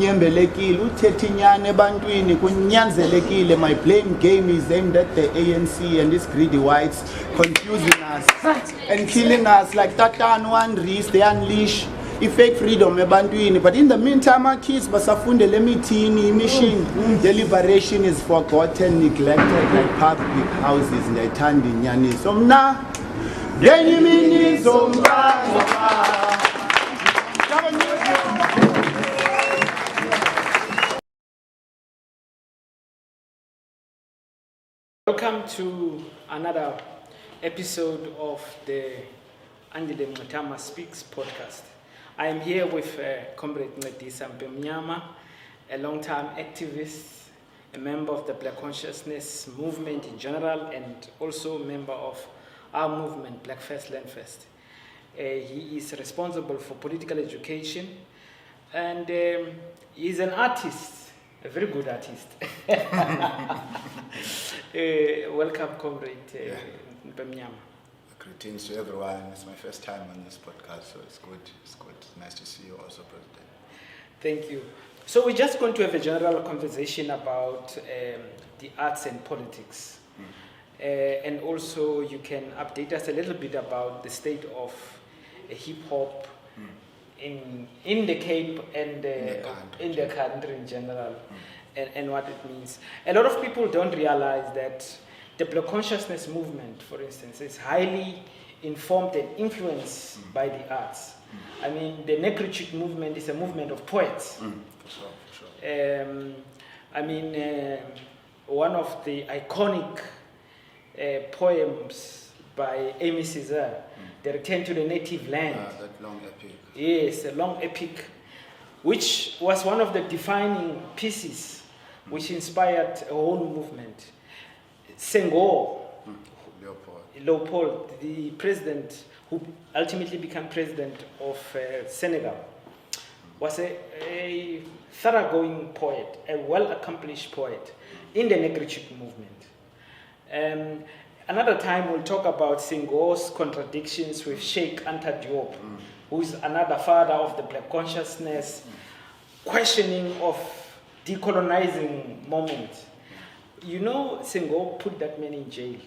Nyembelekile uthethinyane ebantwini kunyanzelekile. My blame game is aimed at the ANC and these greedy whites, confusing us and killing us like Tatano and Reese. They unleash fake freedom ebantwini, but in the meantime our kids basafundele emithini mission. The liberation is forgotten, neglected like public houses. Ndiyayithanda inyaniso mna ngenye imini zomba. Welcome to another episode of the Andile Mngxitama Speaks podcast. I am here with Comrade Ncedisa Mpemnyama, a long-time activist, a member of the Black Consciousness movement in general, and also a member of our movement, Black First Land First. He is responsible for political education, and he's an artist. A very good artist. Welcome, Comrade Mpemnyama. Greetings to everyone. It's my first time on this podcast, so it's good. It's good. Nice to see you also, President. Thank you. So we're just going to have a general conversation about the arts and politics. And also you can update us a little bit about the state of hip-hop in the Cape and in the country in general, and what it means. A lot of people don't realize that the Black Consciousness movement, for instance, is highly informed and influenced by the arts. I mean, the Negritude movement is a movement of poets. For sure. I mean, one of the iconic poems by Aime, Cesaire, The Return to the Native Land. That long epic. Yes, a long epic, which was one of the defining pieces which inspired a whole movement. Senghor, Leopold, the president who ultimately became president of Senegal, was a thoroughgoing poet, a well-accomplished poet in the Negritude movement. Another time we'll talk about Senghor's contradictions with Sheikh Anta Diop, who's another father of the Black Consciousness, questioning of decolonizing moment. You know, Senghor put that man in jail.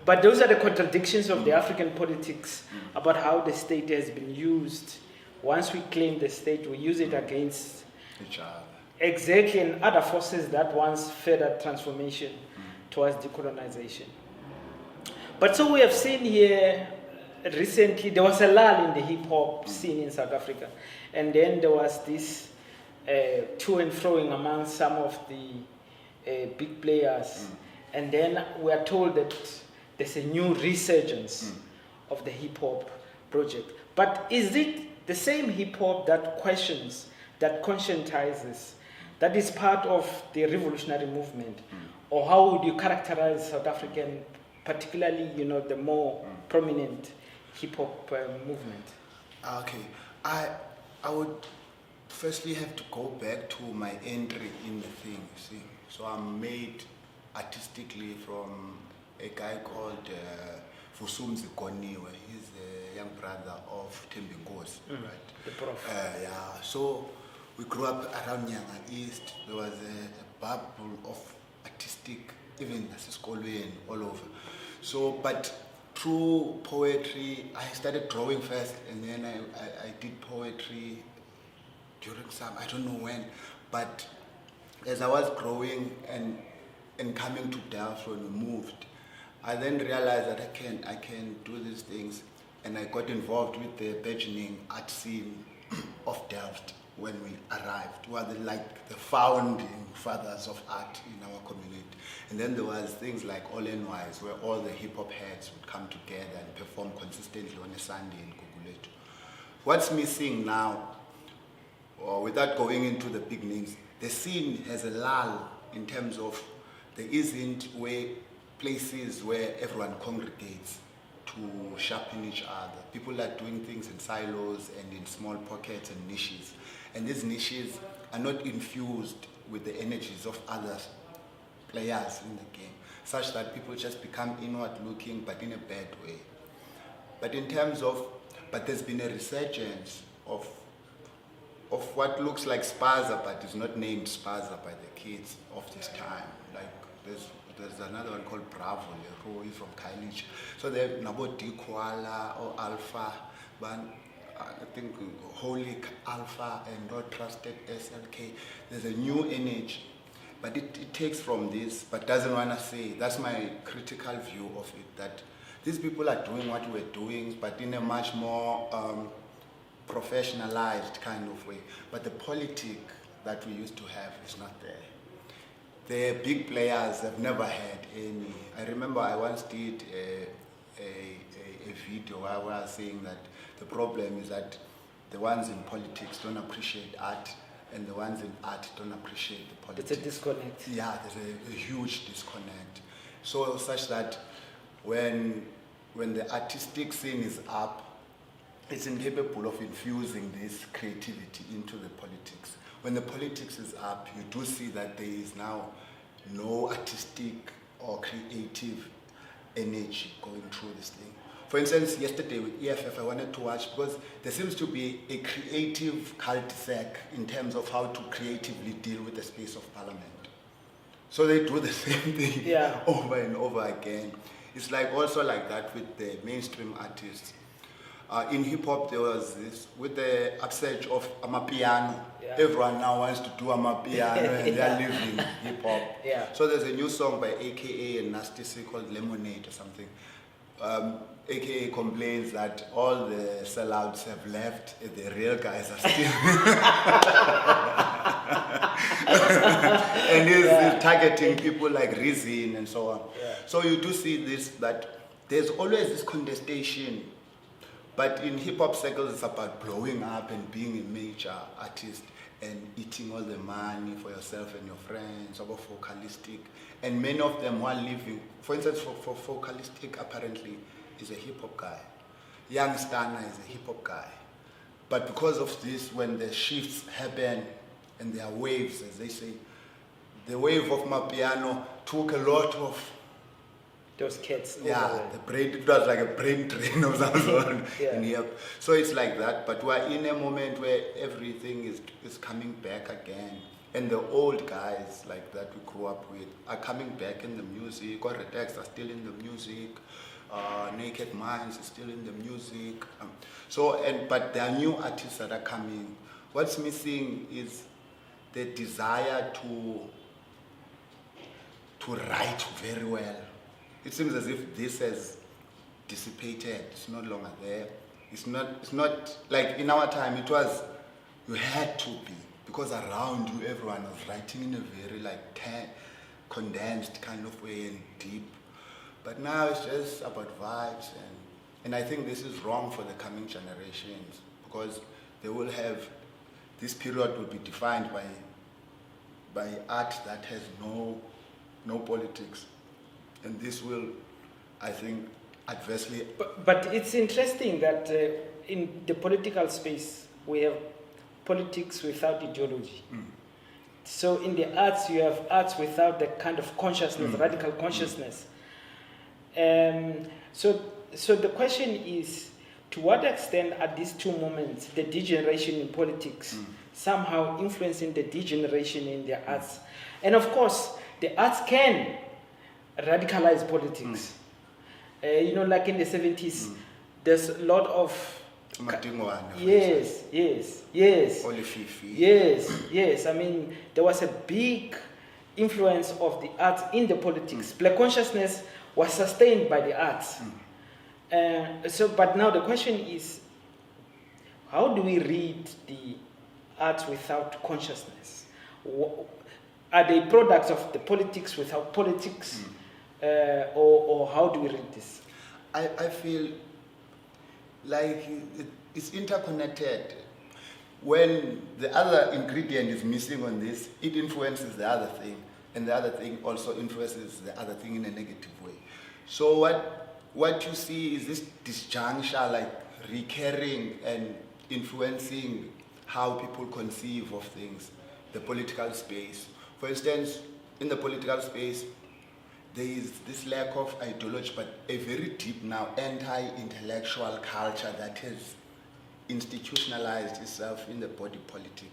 But those are the contradictions of the African politics about how the state has been used. Once we claim the state, we use it against each other. Exactly, and other forces that once furthered transformation towards decolonization. But so we have seen here recently, there was a lull in the hip-hop scene in South Africa. And then there was this to and froing among some of the big players. And then we are told that there's a new resurgence of the hip-hop project. But is it the same hip-hop that questions, that conscientizes, that is part of the revolutionary movement? Or how would you characterize South African, particularly, you know, the more prominent hip-hop movement? Okay, I would firstly have to go back to my entry in the thing, see. So I'm made artistically from a guy called Zikonniwe. He's a young brother of Thembinkosi, right? The prof. Yeah, so we grew up around Nyanga East. There was a bubble of artistic, even Nasiskolweni, all over. So, but through poetry, I started drawing first, and then I did poetry during some, I don't know when, but as I was growing and coming to Delft when we moved, I then realized that I can do these things, and I got involved with the burgeoning art scene of Delft when we arrived. We were like the founding fathers of art in our community. And then there was things like All NYs, where all the hip-hop heads would come together and perform consistently on a Sunday in Gugulethu. What's missing now, or without going into the big names, the scene has a lull in terms of there isn't places where everyone congregates to sharpen each other. People are doing things in silos and in small pockets and niches. And these niches are not infused with the energies of other players in the game, such that people just become inward looking, but in a bad way. But in terms of, but there's been a resurgence of what looks like Spaza, but is not named Spaza by the kids of this time. Like there's another one called Bravo, Roux from Kailish. So they're Nabo D Koala or Alpha, but I think Holy Alpha and Not Trusted SLK. There's a new energy, but it takes from this, but doesn't want to say. That's my critical view of it, that these people are doing what we're doing, but in a much more professionalized kind of way. But the politic that we used to have is not there. The big players have never had any. I remember I once did a video where I was saying that the problem is that the ones in politics don't appreciate art, and the ones in art don't appreciate the politics. It's a disconnect. Yeah, there's a huge disconnect. So such that when the artistic scene is up, it's incapable of infusing this creativity into the politics. When the politics is up, you do see that there is now no artistic or creative energy going through this thing. For instance, yesterday with EFF, I wanted to watch because there seems to be a creative cul-de-sac in terms of how to creatively deal with the space of parliament. So they do the same thing over and over again. It's like also like that with the mainstream artists. In hip-hop, there was this, with the upsurge of amapiano, everyone now wants to do amapiano and they're living hip-hop. So there's a new song by AKA and Ncedisa called Lemonade or something. AKA complains that all the sellouts have left, the real guys are still. And he's targeting people like Rizin and so on. So you do see this, that there's always this contestation. But in hip-hop circles, it's about blowing up and being a major artist and eating all the money for yourself and your friends, about focalistic. And many of them who are living, for instance, for focalistic apparently is a hip-hop guy. Young Stana is a hip-hop guy. But because of this, when the shifts happen and there are waves, as they say, the wave of Mapiano took a lot of those kids. The brain, it was like a brain drain of some sort in here. So it's like that, but we're in a moment where everything is coming back again. And the old guys like that we grew up with are coming back in the music. Rattax are still in the music. Naked Minds is still in the music. But there are new artists that are coming. What's missing is the desire to write very well. It seems as if this has dissipated. It's no longer there. It's not like in our time. It was, you had to be, because around you everyone was writing in a very condensed kind of way and deep. But now it's just about vibes, and I think this is wrong for the coming generations, because they will have, this period will be defined by art that has no politics. And this will, I think, adversely... But it's interesting that in the political space, we have politics without ideology. So in the arts, you have arts without the kind of consciousness, radical consciousness. So the question is, to what extent are these two moments, the degeneration in politics, somehow influencing the degeneration in the arts? And of course, the arts can radicalize politics. Like in the 70s, there's a lot of... Yes. I mean, there was a big influence of the arts in the politics. Black consciousness was sustained by the arts. But now the question is, how do we read the arts without consciousness? Are they products of the politics without politics? Or how do we read this? I feel like it's interconnected. When the other ingredient is missing on this, it influences the other thing, and the other thing also influences the other thing in a negative way. So what you see is this disjuncture, like recurring and influencing how people conceive of things, the political space. For instance, in the political space, there is this lack of ideology, but a very deep now anti-intellectual culture that has institutionalized itself in the body politic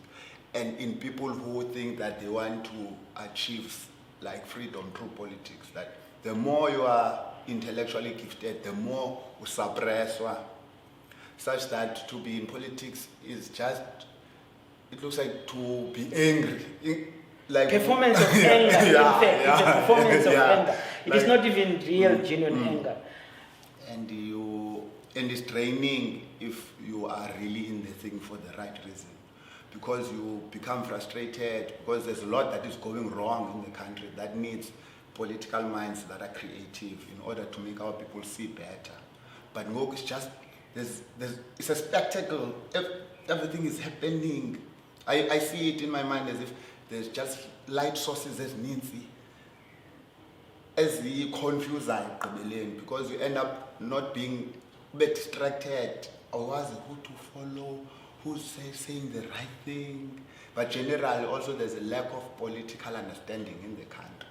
and in people who think that they want to achieve like freedom through politics, that the more you are intellectually gifted, the more you suppress, such that to be in politics is just, it looks like to be angry. Like Performance of anger, in fact, it's a performance of anger. It is not even real, genuine anger. And it's draining if you are really in the thing for the right reason, because you become frustrated because there's a lot that is going wrong in the country that needs political minds that are creative in order to make our people see better. But no, it's just it's a spectacle. Everything is happening. I see it in my mind as if there's just light sources as Nancy, as the confuser, because you end up not being distracted. Or was it who to follow, who's saying the right thing? But generally, also there's a lack of political understanding in the country.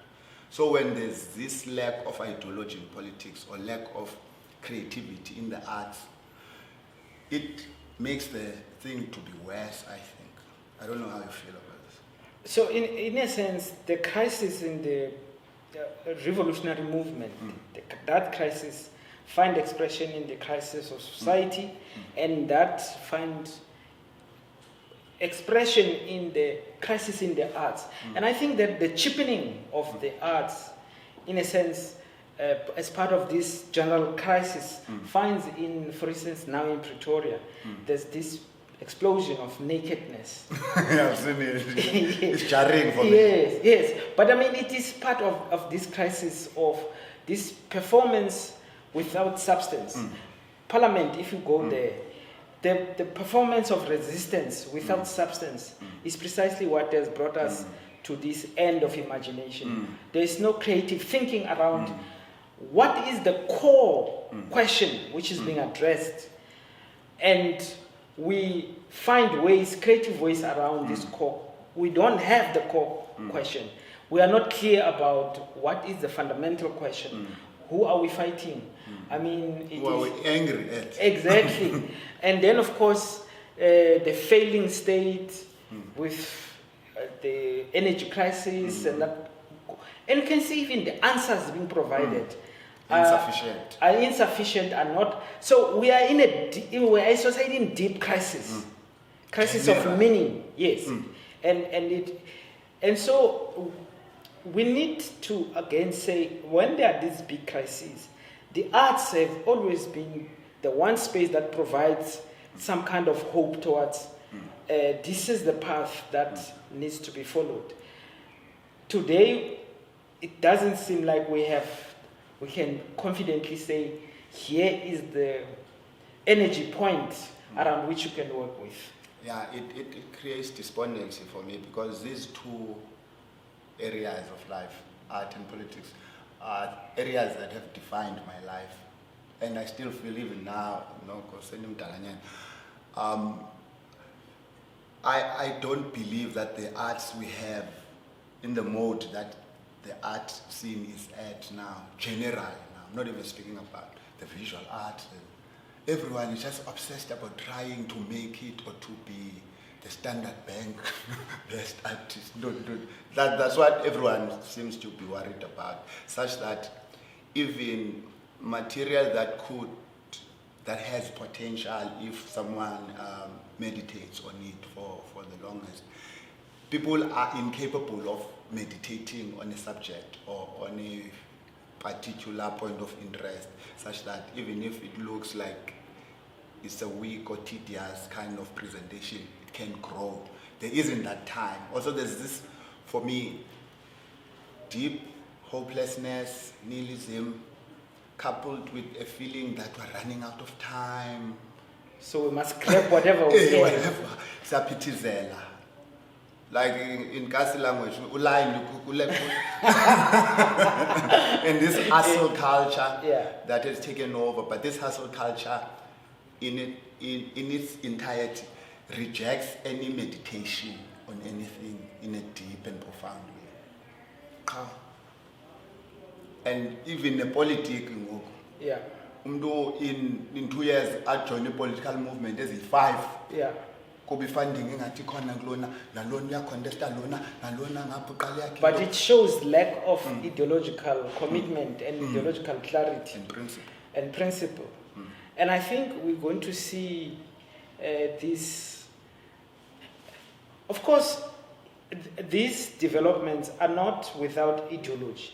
So when there's this lack of ideology in politics or lack of creativity in the arts, it makes the thing to be worse, I think. I don't know how you feel about this. So in a sense, the crisis in the revolutionary movement, that crisis find expression in the crisis of society, and that find expression in the crisis in the arts. And I think that the cheapening of the arts, in a sense, as part of this general crisis, finds in, for instance, now in Pretoria, there's this explosion of nakedness. I've seen it. It's jarring for me. Yes. But I mean, it is part of this crisis of this performance without substance. Parliament, if you go there, the performance of resistance without substance is precisely what has brought us to this end of imagination. There is no creative thinking around what is the core question which is being addressed. And we find ways, creative ways around this core. We don't have the core question. We are not clear about what is the fundamental question. Who are we fighting? I mean, who are we angry at? Exactly. And then, of course, the failing state with the energy crisis and that. And you can see even the answers being provided are insufficient, are not. So we are in a society in deep crisis, crisis of meaning. Yes, and so we need to again say, when there are these big crises, the arts have always been the one space that provides some kind of hope towards this is the path that needs to be followed. Today, it doesn't seem like we can confidently say, here is the energy point around which you can work with. Yeah, it creates despondency for me, because these two areas of life, art and politics, are areas that have defined my life. And I still feel even now, I don't believe that the arts we have in the mode that the art scene is at now, generally now, I'm not even speaking about the visual art. Everyone is just obsessed about trying to make it or to be the Standard Bank best artist. That's what everyone seems to be worried about, such that even material that has potential if someone meditates on it for the longest, people are incapable of meditating on a subject or on a particular point of interest, such that even if it looks like it's a weak or tedious kind of presentation, it can grow. There isn't that time. Also, there's this, for me, deep hopelessness, nihilism, coupled with a feeling that we're running out of time. So we must grab whatever we can. Whatever. Like in Kasi language, and this hustle culture that has taken over, but this hustle culture in its entirety rejects any meditation on anything in a deep and profound way. and even the politics. Yeah. In 2 years, I joined the political movement as 5. Yeah. Could be funding ngathi khona kulona nalona uyacontesta lona nalona ngapha uqala yakhe. But it shows lack of ideological commitment and ideological clarity and principle. And I think we're going to see this. Of course, these developments are not without ideology.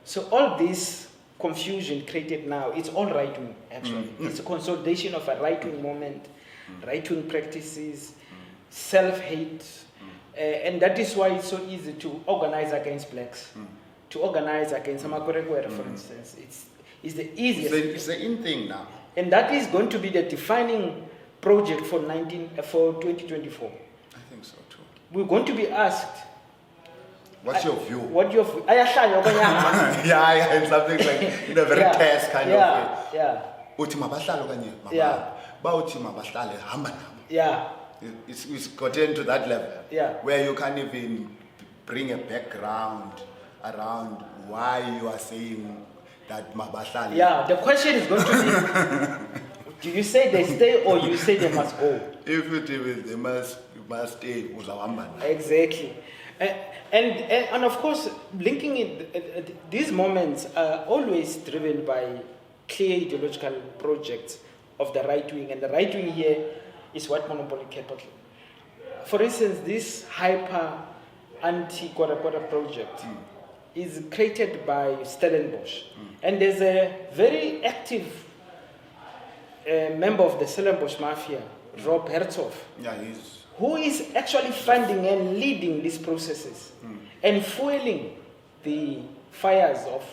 So all this confusion created now, it's all right-wing, actually. It's a consolidation of a right-wing moment, right-wing practices, self-hate, and that is why it's so easy to organize against blacks, to organize against Amakorekwera, for instance. It's the easiest. It's the in thing now. And that is going to be the defining project for 2024. I think so too. We're going to be asked, what's your view? what your view? Yeah, and something like in a very test kind of way. Yeah. Uthi mabahlalo kanye Yeah. bawuthi mabahlale hamba nabo. Yeah. It's gotten to that level where you can't even bring a background around why you are saying that mabahlale. Yeah, the question is going to be, do you say they stay or you say they must go? If it is they must stay, uzawahamba nabo. Exactly. And of course, linking it, these moments are always driven by clear ideological projects of the right wing, and the right wing here is white monopoly capital. For instance, this hyper anti-Kwara project is created by Stellenbosch, and there's a very active member of the Stellenbosch mafia, Rob Herzog, who is actually funding and leading these processes and fueling the fires of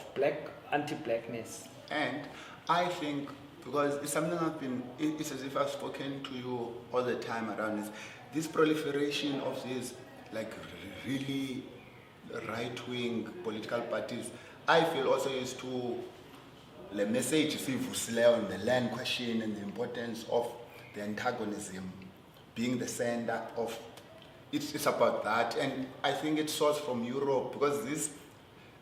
anti-blackness. And I think, because it's something it's as if I've spoken to you all the time around this proliferation of these like really right-wing political parties, I feel also is to the message on the land question and the importance of the antagonism being the center of it's about that. And I think it sourced from Europe, because this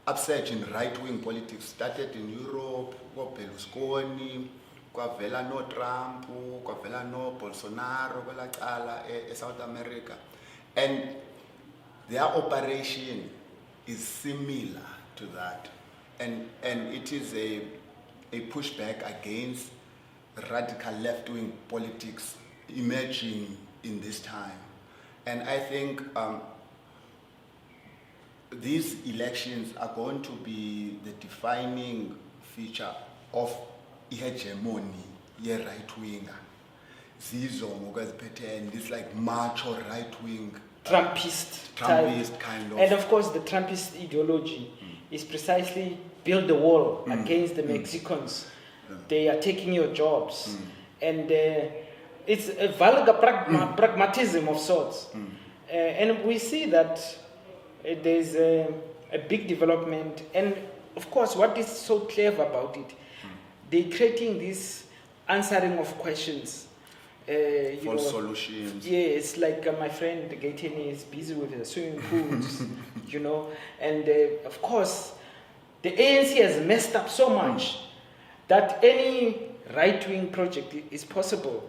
upsurge in right-wing politics started in Europe. Berlusconi, kwavela no Trump, kwavela no Bolsonaro, kwela cala South America, and their operation is similar to that, and it is a pushback against radical left-wing politics emerging in this time. And I think these elections are going to be the defining feature of hegemony ye right-winger. Zizo ngokaziphethe, this like macho right-wing Trumpist kind of. And of course the Trumpist ideology is precisely build the wall against the Mexicans. They are taking your jobs. And it's a vulgar pragmatism of sorts. And we see that there's a big development. And of course, what is so clever about it, they're creating this answering of questions. False solutions. Yes, like my friend Gatyeni is busy with the swimming pools, and of course, the ANC has messed up so much that any right-wing project is possible,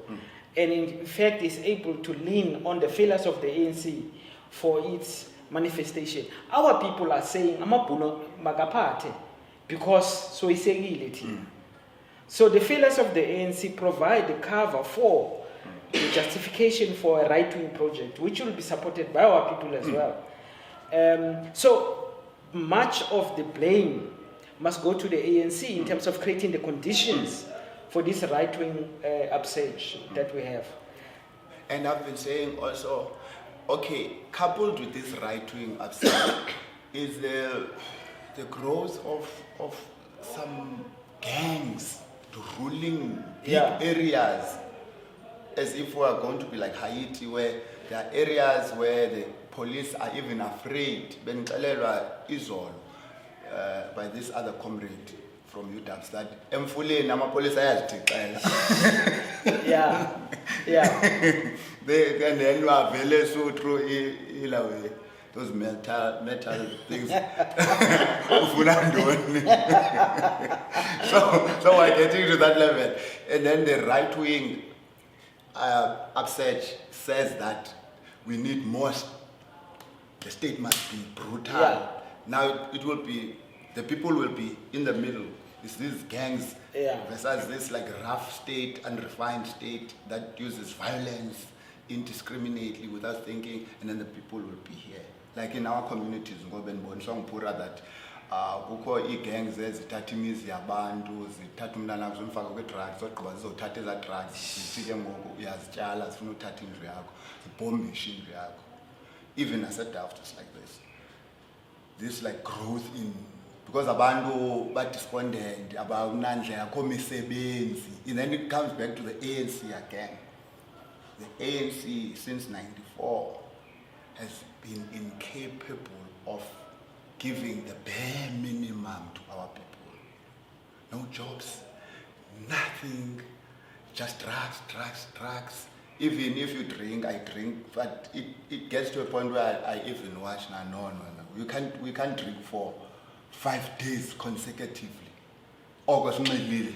and in fact is able to lean on the failures of the ANC for its manifestation. Our people are saying, "Amapuno magapate," because so isegility. So the failures of the ANC provide the cover for the justification for a right-wing project, which will be supported by our people as well. So much of the blame must go to the ANC in terms of creating the conditions for this right-wing upsurge that we have. And I've been saying also, okay, coupled with this right-wing upsurge is the growth of some gangs ruling big areas, as if we are going to be like Haiti, where there are areas where the police are even afraid. Benixelelwa izolo by this other comrade from UDAPS that emfuleni amapolice ayazithixela. Yeah. Yeah. They can then vele so through ilawe. those metal things. so we're getting to that level. And then the right wing upsurge says that we need more, the state must be brutal. Yeah. Now it will be, the people will be in the middle. It's these gangs versus this like rough state, unrefined state that uses violence indiscriminately without thinking, and then the people will be here. Like in our communities, that kukho ii-gangs ezithatha imizi yabantu zithatha umntana zimfaka kwi-drugs zogqiba zizothatha ezaa drugs zithi ke ngoku uyazityala zifuna uthatha indlu yakho zibhombishe indlu yakho. Even naseDaft it's like this like growth in, because abantu ba-despondent abanandlela akho misebenzi, and then it comes back to the ANC again. The ANC since '94 has been incapable of giving the bare minimum to our people. No jobs, nothing, just drugs. Even if you drink, I drink, but it gets to a point where I even watch now. No. We can't drink for 5 days consecutively. August Medley.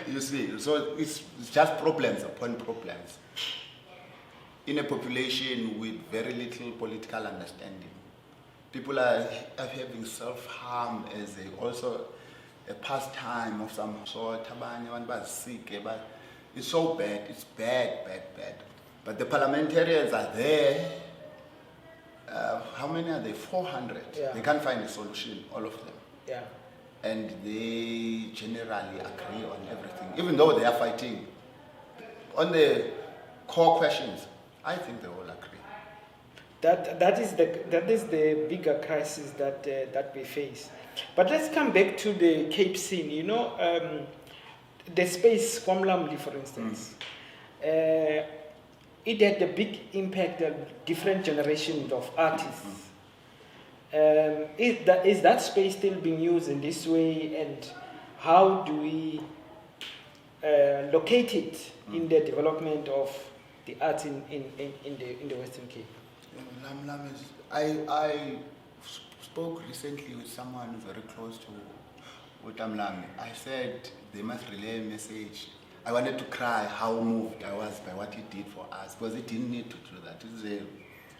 You see, so it's just problems upon problems. In a population with very little political understanding, people are having self-harm as also a pastime of some sort. But it's so bad, it's bad. But the parliamentarians are there. How many are they? 400. Yeah. They can't find a solution, all of them. Yeah. And they generally agree on everything, even though they are fighting. On the core questions, I think they all agree. That is the bigger crisis that we face. But let's come back to the Cape scene. You know, the space, Kwamlamli, for instance. It had a big impact on different generations of artists. Is that space still being used in this way, and how do we locate it in the development of the arts in the Western Cape? I spoke recently with someone very close to Utamlami. I said they must relay a message. I wanted to cry how moved I was by what he did for us, because he didn't need to do that. He's a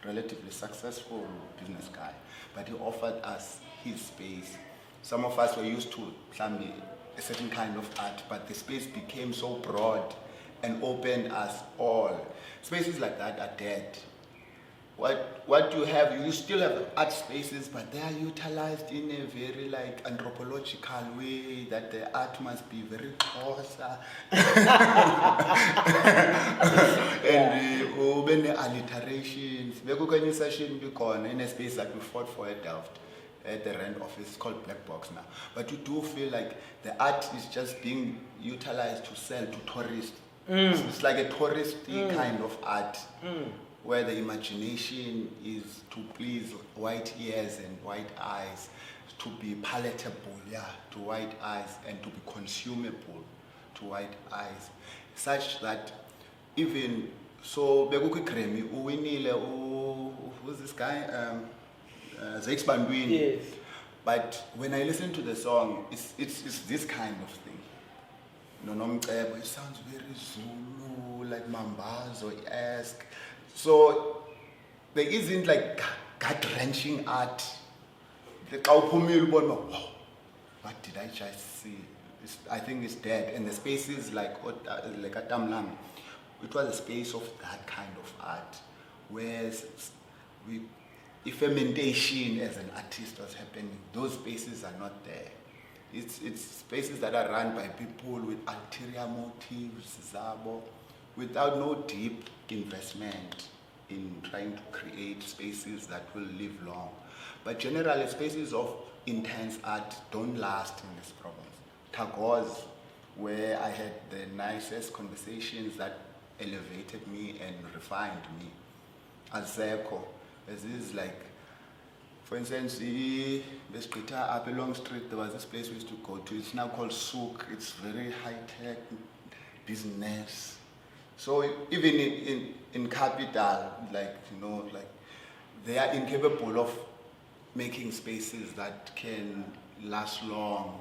relatively successful business guy, but he offered us his space. Some of us were used to a certain kind of art, but the space became so broad and opened us all. Spaces like that are dead. What you have, you still have art spaces, but they are utilized in a very like anthropological way, that the art must be very closer. And many alliterations. In a space that we fought for at Delft, at the Rand office, called Black Box now. But you do feel like the art is just being utilized to sell to tourists. It's like a touristy kind of art. Where the imagination is to please white ears and white eyes, to be palatable, to white eyes, and to be consumable to white eyes, such that even so, Bekuki Kremi, who's this guy? Zexbandwini. Yes. But when I listen to the song, it's this kind of thing. It sounds very Zulu, like Mambazo-esque. So there isn't like gut-wrenching art. Wow, what did I just see? I think it's dead. And the spaces like Atamlang, it was a space of that kind of art, where if fermentation as an artist was happening, those spaces are not there. It's spaces that are run by people with ulterior motives, without no deep investment in trying to create spaces that will live long. But generally, spaces of intense art don't last in this province. Tagoz, where I had the nicest conversations that elevated me and refined me. Azeko, this is like, for instance, up a long street, there was this place we used to go to. It's now called Souk. It's very high-tech business. So even in capital, like, they are incapable of making spaces that can last long.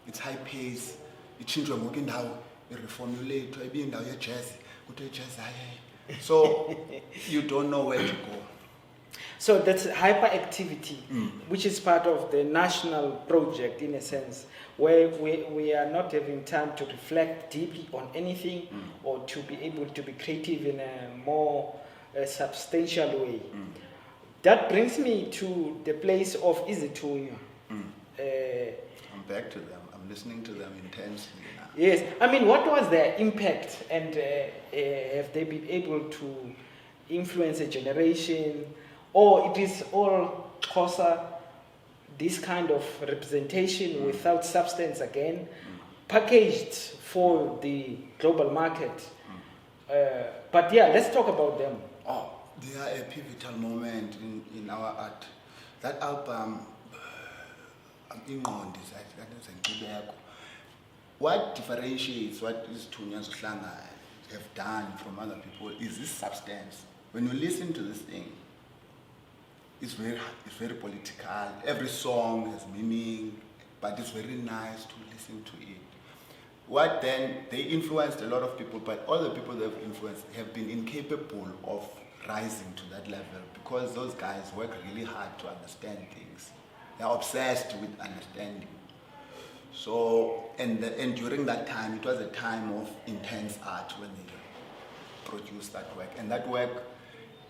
It's high pace. Ichinjwe ngoku indawo reformulate ibe indawo ye-jazz kuthiwa i-jazz hayi. So you don't know where to go. So that's hyperactivity, which is part of the national project in a sense, where we are not having time to reflect deeply on anything or to be able to be creative in a more substantial way. That brings me to the place of Izithunywa. I'm back to them. I'm listening to them intensely now. Yes, I mean, what was their impact, and have they been able to influence a generation, or it is all Xhosa, this kind of representation without substance again, packaged for the global market? But yeah, let's talk about them. Oh, they are a pivotal moment in our art. That album, what differentiates what Izithunywa Zohlanga have done from other people is this substance. When you listen to this thing, it's very political. Every song has meaning, but it's very nice to listen to it. What then, they influenced a lot of people, but all the people they've influenced have been incapable of rising to that level because those guys work really hard to understand things. They're obsessed with understanding. So, and during that time, it was a time of intense art when they produced that work. And that work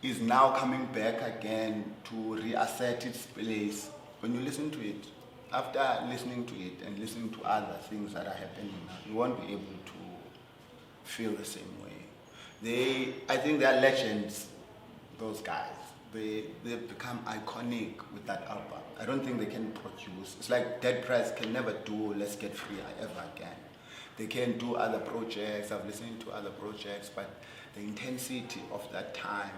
is now coming back again to reassert its place. When you listen to it, after listening to it and listening to other things that are happening now, you won't be able to feel the same way. I think they are legends, those guys. They've become iconic with that album. I don't think they can produce. It's like Dead Press can never do Let's Get Free ever again. They can do other projects. I've listened to other projects, but the intensity of that time,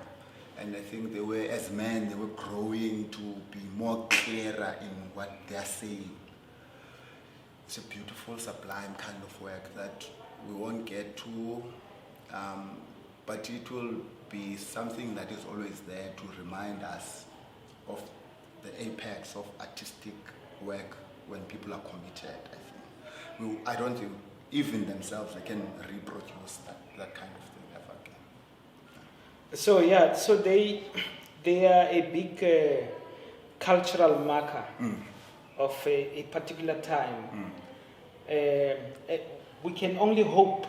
and I think they were, as men, they were growing to be more clearer in what they're saying. It's a beautiful, sublime kind of work that we won't get to, but it will be something that is always there to remind us of the apex of artistic work when people are committed, I think. I don't think even themselves they can reproduce that kind of thing ever again. So yeah, so they are a big cultural marker of a particular time. We can only hope.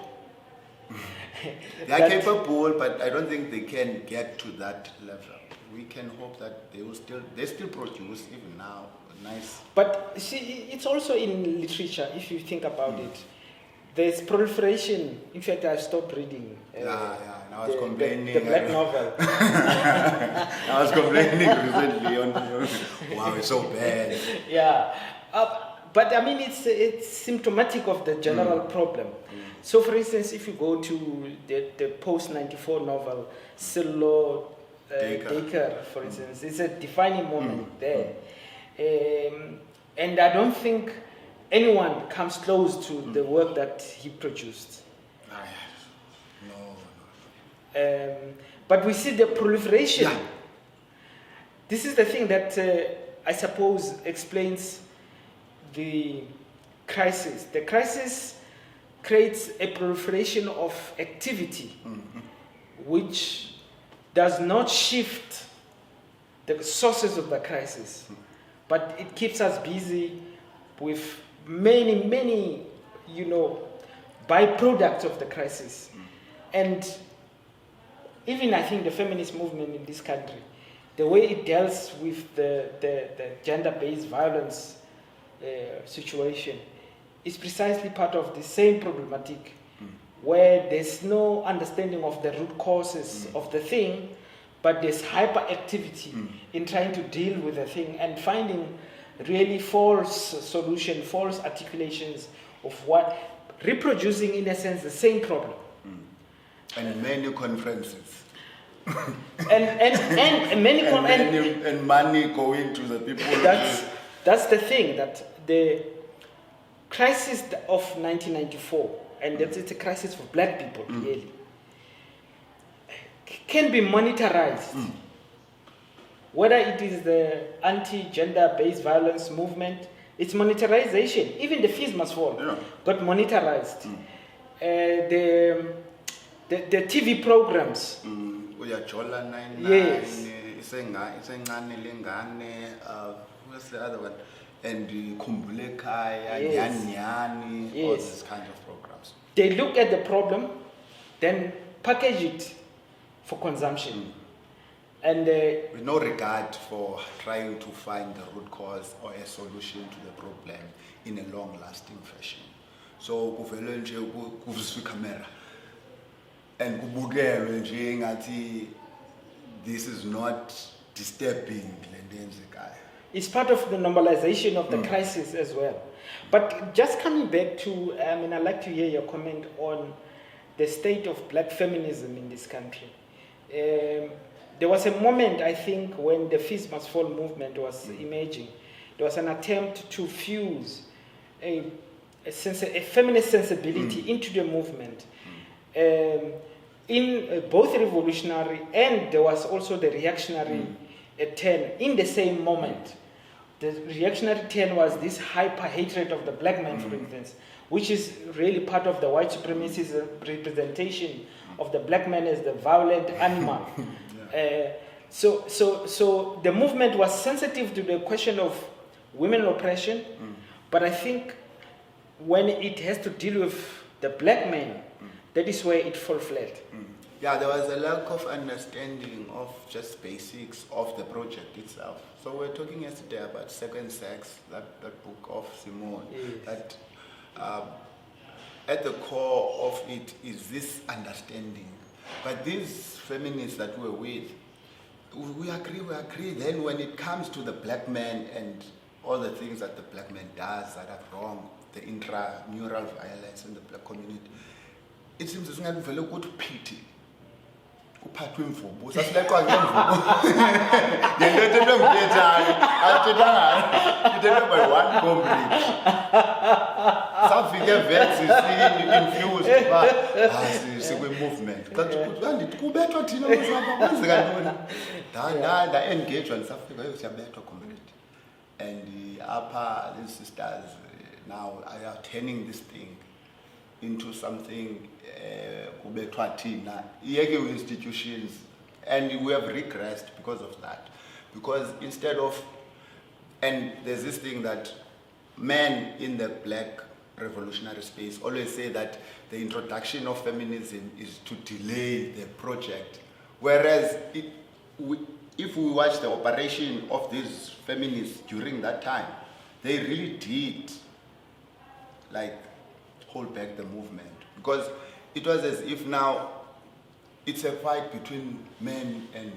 They are capable, but I don't think they can get to that level. We can hope that they still produce even now. Nice. But see, it's also in literature. If you think about it, there's proliferation. In fact, I stopped reading. And I was complaining. The black novel. I was complaining recently on wow, it's so bad. Yeah, but I mean, it's symptomatic of the general problem. So, for instance, if you go to the post-94 novel, Silo Dacre, for instance, it's a defining moment there. And I don't think anyone comes close to the work that he produced. No. But we see the proliferation. Yeah. This is the thing that I suppose explains the crisis. The crisis creates a proliferation of activity which does not shift the sources of the crisis, but it keeps us busy with many, byproducts of the crisis. And even I think the feminist movement in this country, the way it deals with the gender-based violence situation is precisely part of the same problematic, where there's no understanding of the root causes of the thing, but there's hyperactivity in trying to deal with the thing and finding really false solutions, false articulations of what, reproducing in a sense the same problem. And many conferences. and money going to the people. That's the thing, that the crisis of 1994, and that it's a crisis for black people, really. can be monetarized. Whether it is the anti-gender-based violence movement, it's monetarization. Even the fees must fall, got monetarized. The TV programs. Uyajola 99, Yes. Isengane Lengane, what's the other one? And Khumbule Ekhaya, Yes. Nyani, all Yes. these kinds of programs. They look at the problem, then package it for consumption. And With no regard for trying to find the root cause or a solution to the problem in a long-lasting fashion. So kuvele nje kuvuswa camera and kubukelwe nje ngathi this is not disturbing le ndenzekayo. it's part of the normalization of the crisis as well. But just coming back to, and I'd like to hear your comment on the state of black feminism in this country. There was a moment, I think, when the Fees Must Fall movement was emerging. There was an attempt to fuse a feminist sensibility into the movement. In both revolutionary and there was also the reactionary turn in the same moment. The reactionary turn was this hyper hatred of the black man, for instance, which is really part of the white supremacist representation of the black man as the violent animal. So the movement was sensitive to the question of women oppression, but I think when it has to deal with the black man, that is where it fell flat. Yeah, there was a lack of understanding of just basics of the project itself. So we're talking yesterday about Second Sex, that book of Simone, that at the core of it is this understanding. But these feminists that we're with, we agree. Then when it comes to the black man and all the things that the black man does that are wrong, the intramural violence in the black community, it seems it's not very good pity. Uphathwe imvubu sasileqwa ngemvubu ngento entomgethayo athethanga ithethe by one comrade safike vex infused ba sikwi-movement kanti kubethwa thina mhlawumbe kwenzeka ntoni nda-engagwa ndisafika siyabethwa comrade. And upper these sisters now are turning this thing into something kubethwa thina iyeke institutions, and we have regressed because of that. Because instead of, and there's this thing that men in the black revolutionary space always say that the introduction of feminism is to delay the project, whereas if we watch the operation of these feminists during that time, they really did like hold back the movement, because it was as if now it's a fight between men and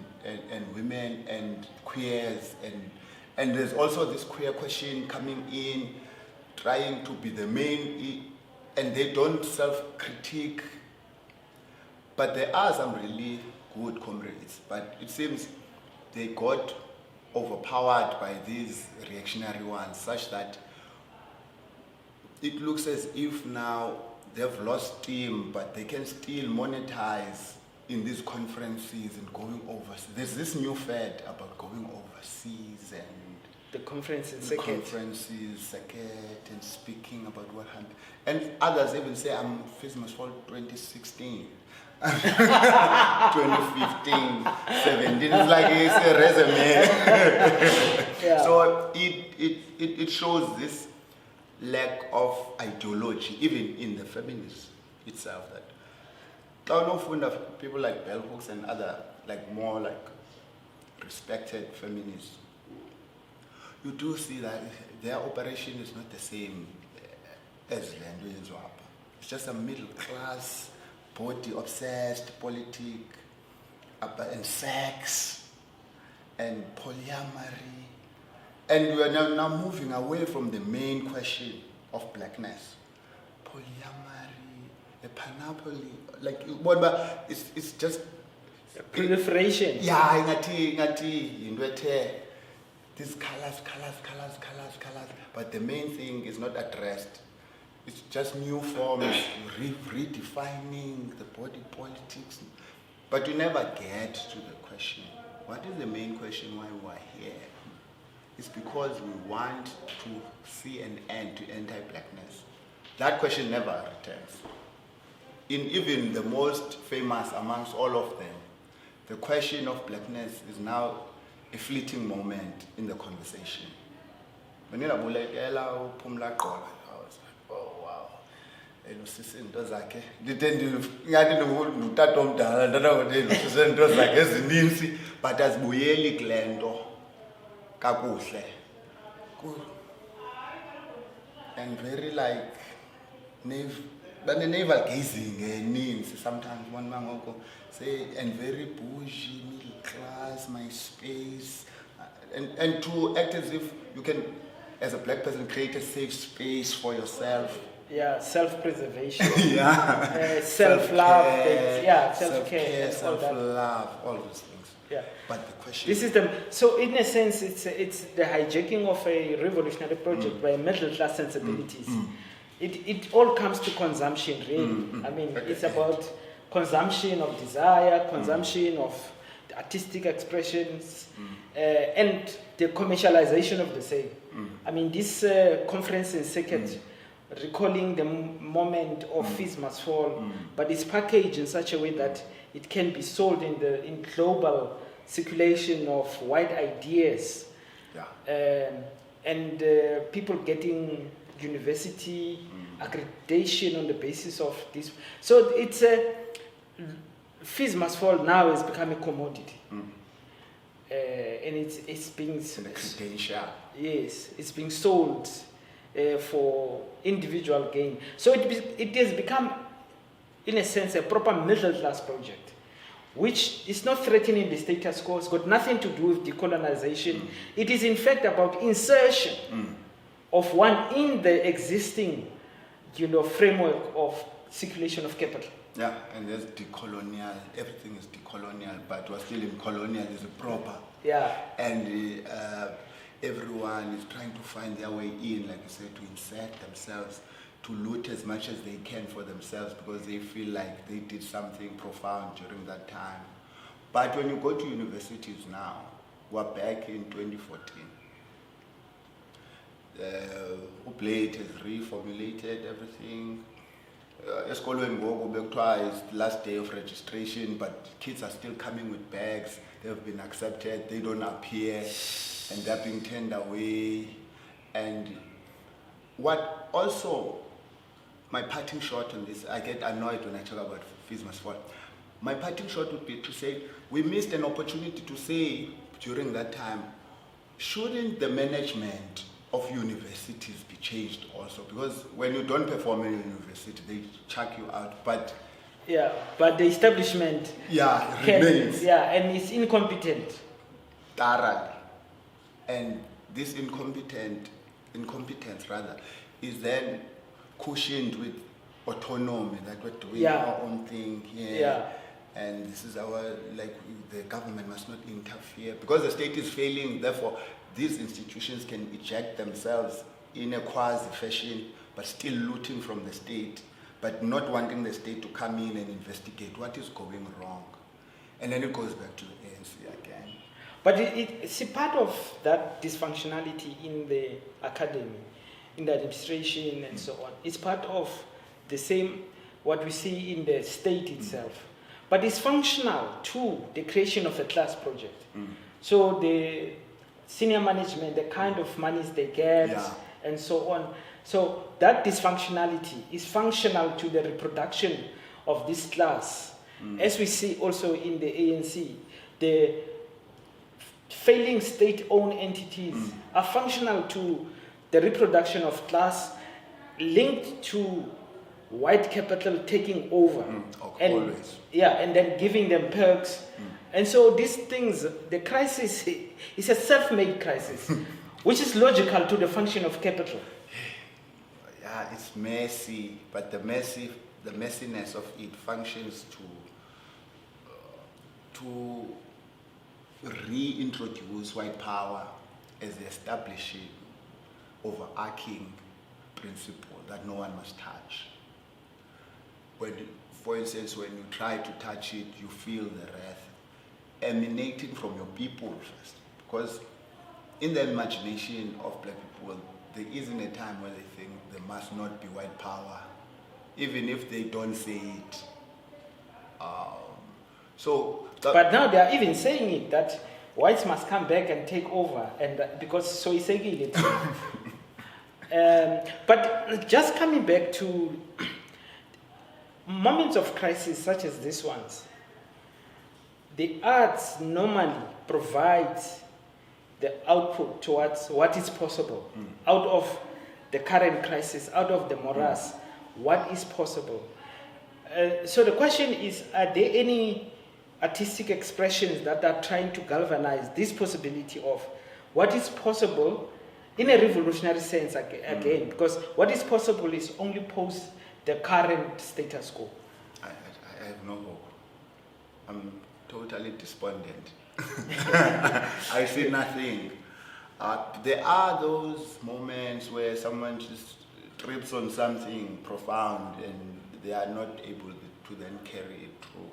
women and queers, and there's also this queer question coming in, trying to be the main, and they don't self-critique. But there are some really good comrades, but it seems they got overpowered by these reactionary ones, such that it looks as if now they've lost steam, but they can still monetize in these conferences and going overseas. There's this new fad about going overseas and The conferences, circuit, and speaking about what happened. And others even say, I'm Fees Must Fall 2016. 2015, 17, it's like it's a resume. Yeah. So it shows this lack of ideology, even in the feminists itself. That people like bell hooks and other, like more like respected feminists, you do see that their operation is not the same as Lendo Zwapa. It's just a middle class, body obsessed politic, and sex and polyamory. And we are now moving away from the main question of blackness. Polyamory, a panoply, like it's just proliferation. Yeah, ingati these colors. But the main thing is not addressed. It's just new forms, redefining the body politics. But we never get to the question, what is the main question why we are here? It's because we want to see an end to anti-blackness. That question never returns. In even the most famous amongst all of them, the question of blackness is now a fleeting moment in the conversation. When you oh wow. Izinto zakhe ngathi nutata omdala izinto zakhe ezininzi but azibuyeli kule nto kakuhle and very like navel gazing eninzi sometimes one mangoko say and very bougie, middle class, my space and to act as if you can as a black person create a safe space for yourself. Yeah, self-preservation. Yeah. Self-love. Self-care, Self-care, self-love, all those things. Yeah. But the question. This is the so in a sense it's the hijacking of a revolutionary project by middle-class sensibilities. It all comes to consumption, really. I mean, it's about consumption of desire, consumption of artistic expressions, and the commercialization of the same. I mean, this conference in Second, recalling the moment of Fees Must Fall, but it's packaged in such a way that it can be sold in global circulation of white ideas, and people getting university accreditation on the basis of this. So it's Fees Must Fall now has become a commodity, and it's being credential. Yes, it's being sold for individual gain. So it has become, in a sense, a proper middle class project, which is not threatening the status quo. It's got nothing to do with decolonization. It is in fact about insertion of one in the existing, framework of circulation of capital. Yeah, and there's decolonial. Everything is decolonial, but we're still in colonialism proper. Yeah. And everyone is trying to find their way in, like you said, to insert themselves, to loot as much as they can for themselves because they feel like they did something profound during that time. But when you go to universities now, we're back in 2014. Blade has reformulated everything. Esikolweni ngoku bekuthiwa is the last day of registration, but kids are still coming with bags. They've been accepted. They don't appear, and they're being turned away. And what also, my parting shot on this, I get annoyed when I talk about Fees Must Fall. My parting shot would be to say we missed an opportunity to say during that time, shouldn't the management of universities be changed also? Because when you don't perform in a university, they chuck you out. But but the establishment remains. And it's incompetent. Thoroughly. And this incompetence is then cushioned with autonomy, that we're doing our own thing here. Yeah. And this is the government must not interfere because the state is failing. Therefore, these institutions can eject themselves in a quasi fashion, but still looting from the state, but not wanting the state to come in and investigate what is going wrong. And then it goes back to the ANC again. But it's a part of that dysfunctionality in the academy, in the administration and so on. It's part of the same, what we see in the state itself. But it's functional to the creation of a class project. So the senior management, the kind of monies they get, and so on. So that dysfunctionality is functional to the reproduction of this class. As we see also in the ANC, the failing state-owned entities are functional to the reproduction of class linked to white capital taking over. Always. And then giving them perks. And so these things, the crisis is a self-made crisis, which is logical to the function of capital. Yeah, it's messy, but the messiness of it functions to reintroduce white power as the establishing, overarching principle that no one must touch. for instance, when you try to touch it, you feel the wrath emanating from your people first. Because in the imagination of black people, there isn't a time where they think there must not be white power, even if they don't say it. But now they are even saying it, that whites must come back and take over, and because so is it. But just coming back to moments of crisis such as these ones, the arts normally provide the output towards what is possible out of the current crisis, out of the morass, what is possible. So the question is, are there any artistic expressions that are trying to galvanize this possibility of what is possible in a revolutionary sense again? Because what is possible is only post the current status quo. I have no hope. I'm totally despondent. I see nothing. There are those moments where someone just trips on something profound and they are not able to then carry it through.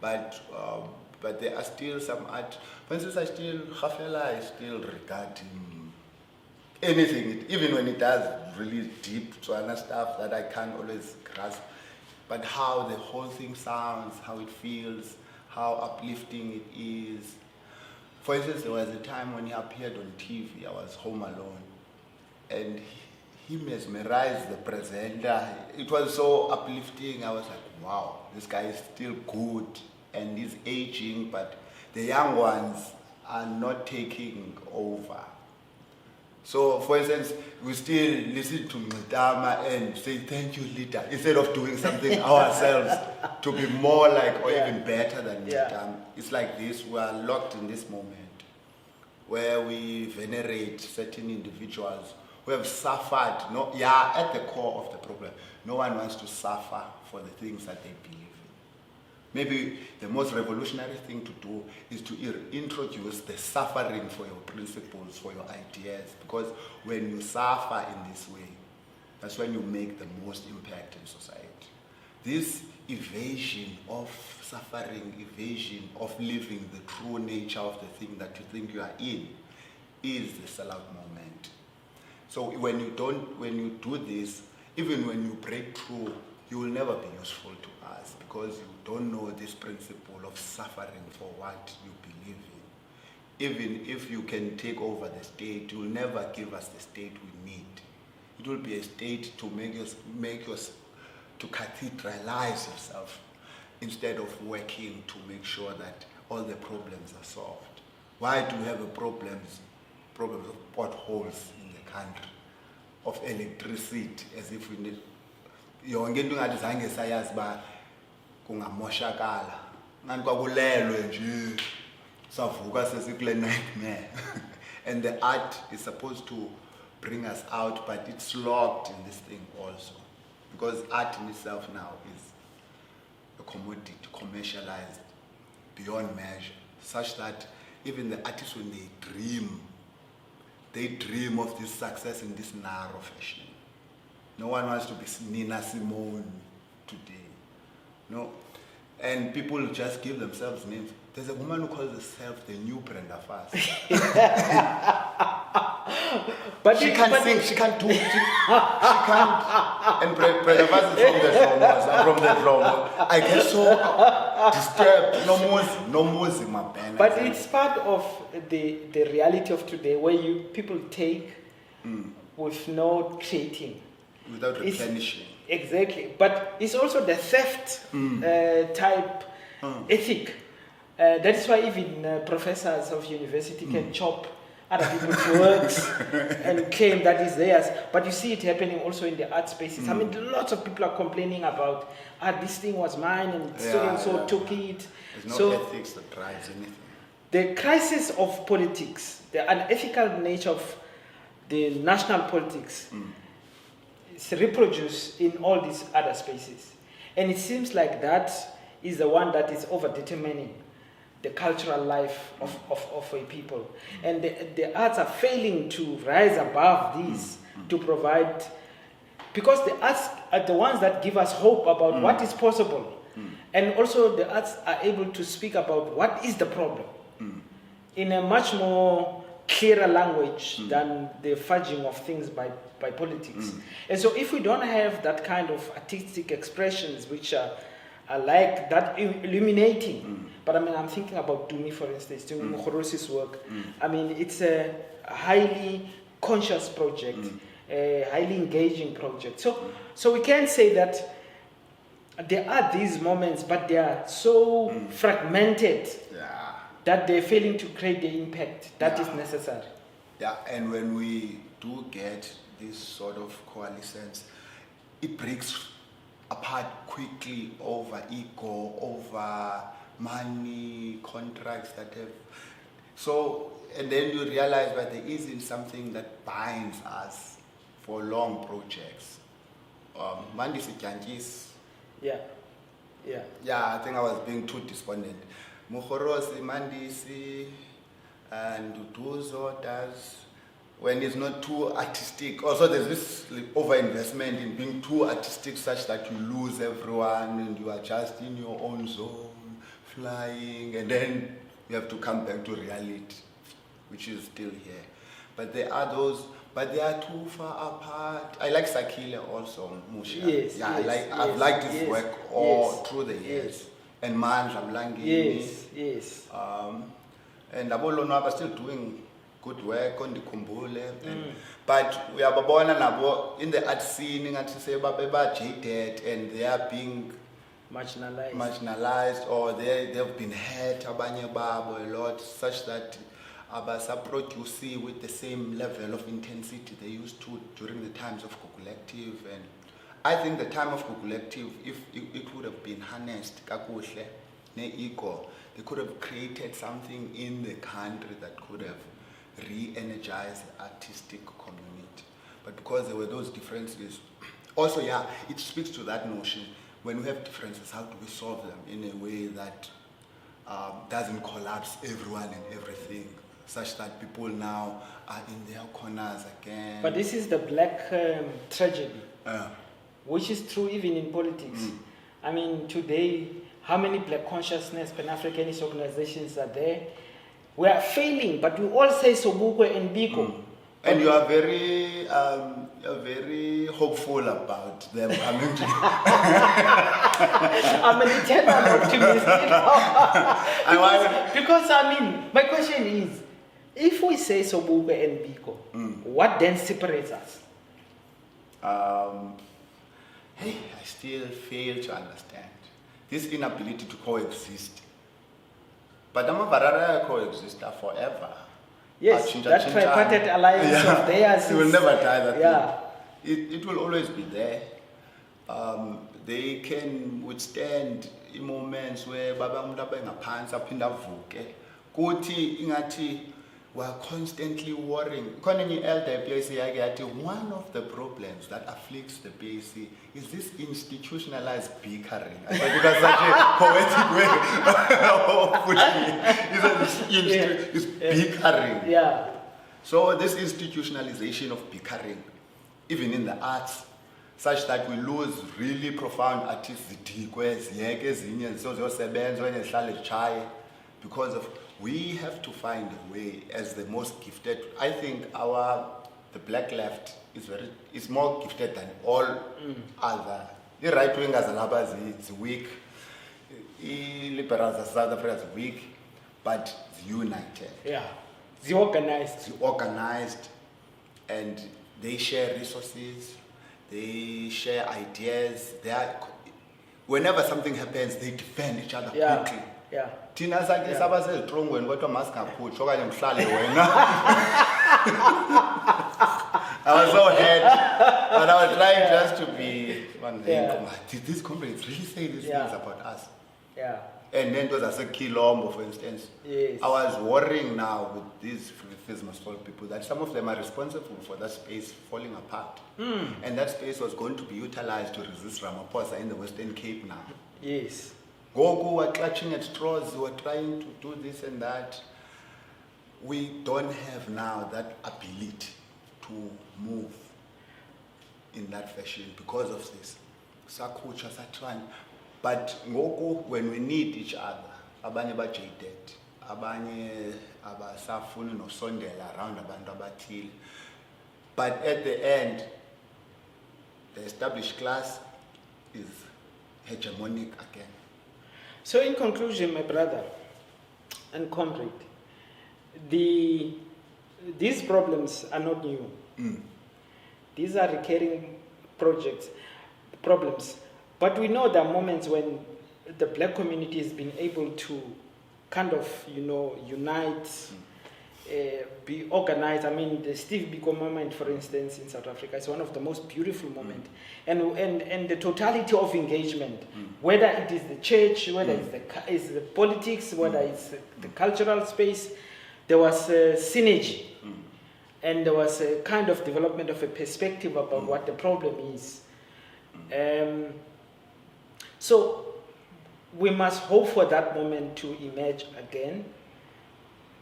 But there are still some art. For instance, I still regard anything, even when it does really deep stuff that I can't always grasp. But how the whole thing sounds, how it feels, how uplifting it is. For instance, there was a time when he appeared on TV, I was home alone, and he mesmerized the presenter. It was so uplifting. I was like, wow, this guy is still good and he's aging, but the young ones are not taking over. So, for instance, we still listen to Mngxitama and say, thank you, leader, instead of doing something ourselves to be more like or even better than Mngxitama. It's like this, we are locked in this moment where we venerate certain individuals who have suffered. At the core of the problem, no one wants to suffer for the things that they believe in. Maybe the most revolutionary thing to do is to introduce the suffering for your principles, for your ideas, because when you suffer in this way, that's when you make the most impact in society. This evasion of suffering, evasion of living the true nature of the thing that you think you are in, is the sellout moment. So when you do this, even when you break through, you will never be useful to us because you don't know this principle of suffering for what you believe in. Even if you can take over the state, you will never give us the state we need. It will be a state to to cathedralize yourself instead of working to make sure that all the problems are solved. Why do we have problems of potholes in the country, of electricity, as if we need yonke into ngathi zange sayazi ba kungamoshakala ngani kwakulelwe nje savuka sesikule nightmare. And the art is supposed to bring us out, but it's locked in this thing also, because art in itself now is a commodity, commercialized beyond measure, such that even the artists, when they dream of this success in this narrow fashion. No one wants to be Nina Simone today. No. And people just give themselves names. There's a woman who calls herself the new Brenda Fassie. But she can't sing, she can't do it. She can't. And Brenda Fassie is from the drummers. I'm from the drummer. I get so disturbed. No music, my band. But it's part of the reality of today, where people take with no creating. Without replenishing. Exactly. But it's also the theft type ethic. That's why even professors of university can chop other people's works and claim that is theirs. But you see it happening also in the art spaces. I mean, lots of people are complaining about, this thing was mine and so took it. There's no ethics that drives anything. The crisis of politics, the unethical nature of the national politics, is reproduced in all these other spaces. And it seems like that is the one that is over-determining the cultural life of a people. And the arts are failing to rise above these to provide because the arts are the ones that give us hope about what is possible. And also the arts are able to speak about what is the problem in a much more clearer language than the fudging of things by politics. And so if we don't have that kind of artistic expressions which are like that illuminating, but I mean, I'm thinking about Dumi, for instance, Dumi Mokgorosi's work. I mean, it's a highly conscious project, a highly engaging project. So we can say that there are these moments, but they are so fragmented that they're failing to create the impact that is necessary. Yeah, and when we do get this sort of coalescence, it breaks apart quickly over ego, over money, contracts that have. So, and then you realize that there isn't something that binds us for long projects. Yeah. Yeah, I think I was being too despondent. Mokgorosi, Mandisi, and Duduzo does, when it's not too artistic. Also, there's this overinvestment in being too artistic such that you lose everyone and you are just in your own zone, flying, and then you have to come back to reality, which is still here. But there are those, but they are too far apart. I like Sakile also, Musha. Yes, yeah, yes, I've liked his yes, work all yes, through the years. yes. And Mandla Mlangeni. Yes. And Abolonwa are still doing good work on the Kumbule. But we are Babona in the art scene, and to say about jaded and they are being marginalized, or they've been hurt abanye babo a lot, such that abasa produce with the same level of intensity they used to during the times of Collective. And I think the time of Collective, if it would have been harnessed kakuhle ne ego, they could have created something in the country that could have re-energized the artistic community. But because there were those differences, also it speaks to that notion. When we have differences, how do we solve them in a way that doesn't collapse everyone and everything, such that people now are in their corners again. But this is the black tragedy, which is true even in politics. I mean, today, how many black consciousness Pan-Africanist organizations are there? We are failing, but we all say Sobukwe and Biko. And you are very hopeful about them coming to you. I'm an eternal optimist. Because I mean, my question is, if we say Sobukwe and Biko, what then separates us? I still fail to understand this inability to coexist. But Amabarara coexist forever. Yes, that tripartite alliance of theirs. It will never die. That it will always be there. They can withstand moments where Baba Mudaba ngaphansi aphinda avuke. Kuthi ingati we're constantly worrying. One of the problems that afflicts the PAC is this institutionalized bickering. I think that's such a poetic way of putting it. It's bickering. Yeah. So this institutionalization of bickering, even in the arts, such that we lose really profound artists because of we have to find a way as the most gifted. I think the black left is more gifted than all other. The right wingers is weak. The liberals are South Africa is weak, but it's united. Yeah, it's organized. It's organized, and they share resources. They share ideas. Whenever something happens, they defend each other quickly. Yeah. Tina sake sabase strong when what mask approach okanye mhlale wena. I was so hurt, but I was trying just to be one thing. Did these comrades really say these things about us? Yeah. And then those are Kilombo, for instance. Yes. I was worrying now with these small people that some of them are responsible for that space falling apart. And that space was going to be utilized to resist Ramaphosa in the Western Cape now. Yes. Goku were clutching at straws, were trying to do this and that. We don't have now that ability to move in that fashion because of this. Sakhutsha satshwana. But ngoku, when we need each other, abanye bajaded, abanye abasafuni nosondela around abantu abathile. But at the end, the established class is hegemonic again. So in conclusion, my brother and comrade, these problems are not new. These are recurring problems. But we know there are moments when the black community has been able to kind of, unite, be organized. I mean, the Steve Biko moment, for instance, in South Africa is one of the most beautiful moments. And the totality of engagement, whether it is the church, whether it's the politics, whether it's the cultural space, there was a synergy. And there was a kind of development of a perspective about what the problem is. So we must hope for that moment to emerge again.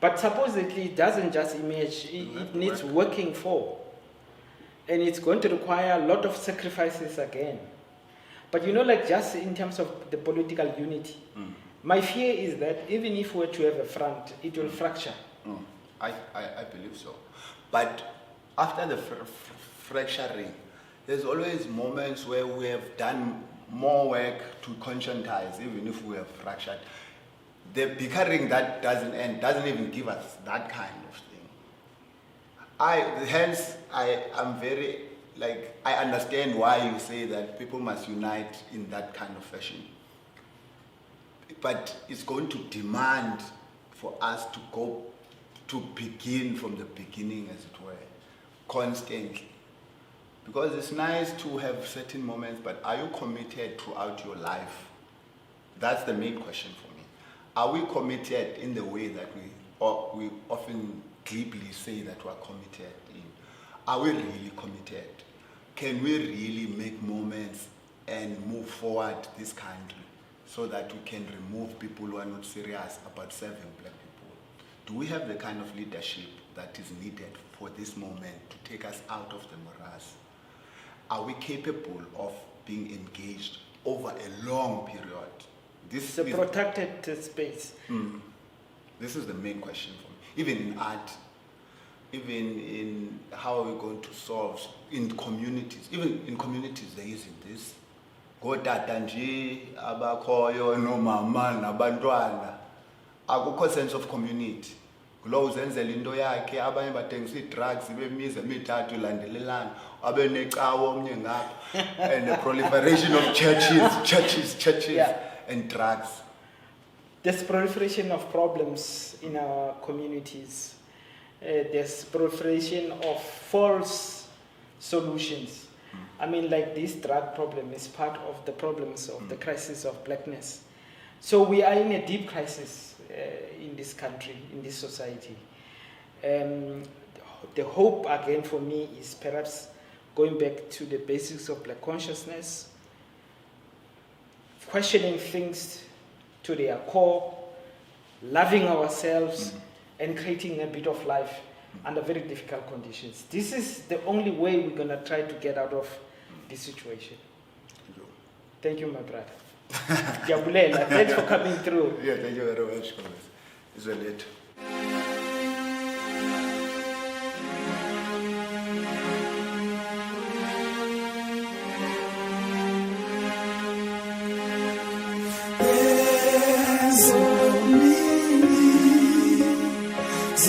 But supposedly it doesn't just emerge, it needs working for. And it's going to require a lot of sacrifices again. But like just in terms of the political unity, my fear is that even if we were to have a front, it will fracture. I believe so. But after the fracturing, there's always moments where we have done more work to conscientize, even if we have fractured. The bickering that doesn't end, doesn't even give us that kind of thing. Hence, I'm very, I understand why you say that people must unite in that kind of fashion. But it's going to demand for us to begin from the beginning, as it were, constantly. Because it's nice to have certain moments, but are you committed throughout your life? That's the main question for me. Are we committed in the way that we often glibly say that we're committed in? Are we really committed? Can we really make moments and move forward this country so that we can remove people who are not serious about serving black people? Do we have the kind of leadership that is needed for this moment to take us out of the morass? Are we capable of being engaged over a long period? This is a protected space. This is the main question for me. Even in art, even in how are we going to solve in communities. Even in communities there isn't this. Godata nje abakhoyo nomama nabantwana. Akukho sense of community. Kulo uzenzela into yakhe, abanye badengisa drugs bemize emithathu ilandelelana, abe necawa omnye ngapha, and the proliferation of churches and drugs. There's proliferation of problems in our communities. There's proliferation of false solutions. I mean, like this drug problem is part of the problems of the crisis of blackness. So we are in a deep crisis in this country, in this society. The hope again for me is perhaps going back to the basics of black consciousness, questioning things to their core, loving ourselves, and creating a bit of life under very difficult conditions. This is the only way we're going to try to get out of this situation. Thank you, my brother. Jabulela, thanks for coming through. Yeah, thank you very much. It's a late. So